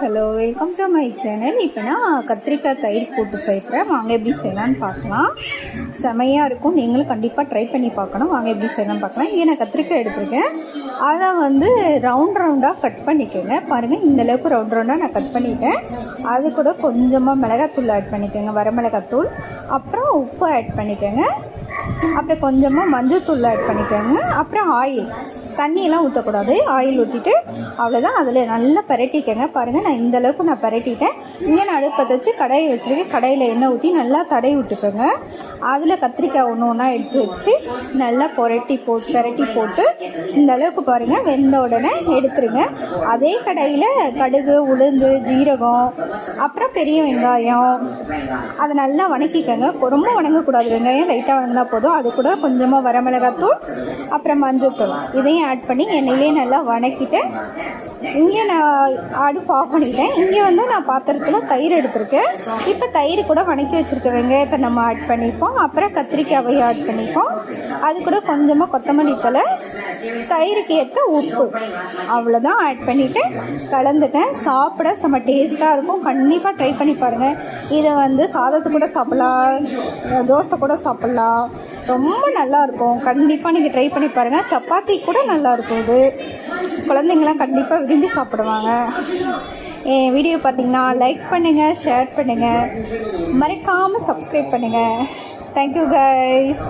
Hello, welcome to my channel. இப்போ நான் கத்திரிக்காய் தயிர் போட்டு செய்கிறேன். வாங்க எப்படி செய்யலான்னு பார்க்கலாம். செமையாக இருக்கும். நீங்களும் கண்டிப்பாக ட்ரை பண்ணி பார்க்கணும். வாங்க எப்படி செய்யலான்னு பார்க்கலாம். இங்கே நான் கத்திரிக்காய் எடுத்துருக்கேன். அதை ரவுண்டாக கட் பண்ணிக்கோங்க. பாருங்கள், இந்தளவுக்கு ரவுண்டாக நான் கட் பண்ணிட்டேன். அது கூட கொஞ்சமாக மிளகாத்தூள் ஆட் பண்ணிக்கோங்க, வரமிளகாத்தூள். அப்புறம் உப்பு ஆட் பண்ணிக்கோங்க. அப்புறம் கொஞ்சமாக மஞ்சள்தூள் ஆட் பண்ணிக்கோங்க. அப்புறம் ஆயில், தண்ணியெல்லாம் ஊற்றக்கூடாது. ஆயில் ஊற்றிட்டு அவ்வளோதான். அதில் நல்லா பரட்டிக்கங்க. பாருங்கள், நான் இந்தளவுக்கு நான் பரட்டிட்டேன். இங்கே நான் அடுப்பை வச்சு கடாயை வச்சுருக்கேன். கடாயில் எண்ணெய் ஊற்றி நல்லா தடவி விட்டுக்கோங்க. அதில் கத்திரிக்காய் ஒன்று ஒன்றா எடுத்து வச்சு நல்லா பரட்டி போட்டு இந்தளவுக்கு பாருங்கள், வெந்த உடனே எடுத்துருங்க. அதே கடாயில் கடுகு, உளுந்து, ஜீரகம், அப்புறம் பெரிய வெங்காயம் அதை நல்லா வணக்கிக்கோங்க. ரொம்ப வணங்கக்கூடாது. வெங்காயம் லைட்டாக வணங்கினா போதும். அது கூட கொஞ்சமாக வரமிளகாத்தூள், அப்புறம் மஞ்சள்தூள் இதையும் ஆட் பண்ணி எண்ணெயிலே நல்லா வணக்கிட்டு இங்கே நான் அடுப்பு ஆஃப் பண்ணிக்கிட்டேன். இங்கே நான் பாத்திரத்தில் தயிர் எடுத்திருக்கேன். இப்போ தயிர் கூட வணக்கி வச்சுருக்க வெங்காயத்தை நம்ம ஆட் பண்ணிப்போம். அப்புறம் கத்திரிக்காயை ஆட் பண்ணிப்போம். அது கூட கொஞ்சமாக கொத்தமல்லி தழை, தயிருக்கு ஏற்ற உப்பு, அவ்வளோதான் ஆட் பண்ணிவிட்டு கலந்துட்டேன். சாப்பிட செம்ம டேஸ்ட்டாக இருக்கும். கண்டிப்பாக ட்ரை பண்ணி பாருங்கள். இதை சாதத்து கூட சாப்பிட்லாம், தோசை கூட சாப்பிட்லாம். ரொம்ப நல்லாயிருக்கும். கண்டிப்பாக நீங்கள் ட்ரை பண்ணி பாருங்கள். சப்பாத்தி கூட நல்லாயிருக்கும். இது குழந்தைங்களாம் கண்டிப்பாக விரும்பி சாப்பிடுவாங்க. என் வீடியோ பார்த்தீங்கன்னா லைக் பண்ணுங்கள், ஷேர் பண்ணுங்கள், மறக்காமல் சப்ஸ்கிரைப் பண்ணுங்கள். Thank you guys.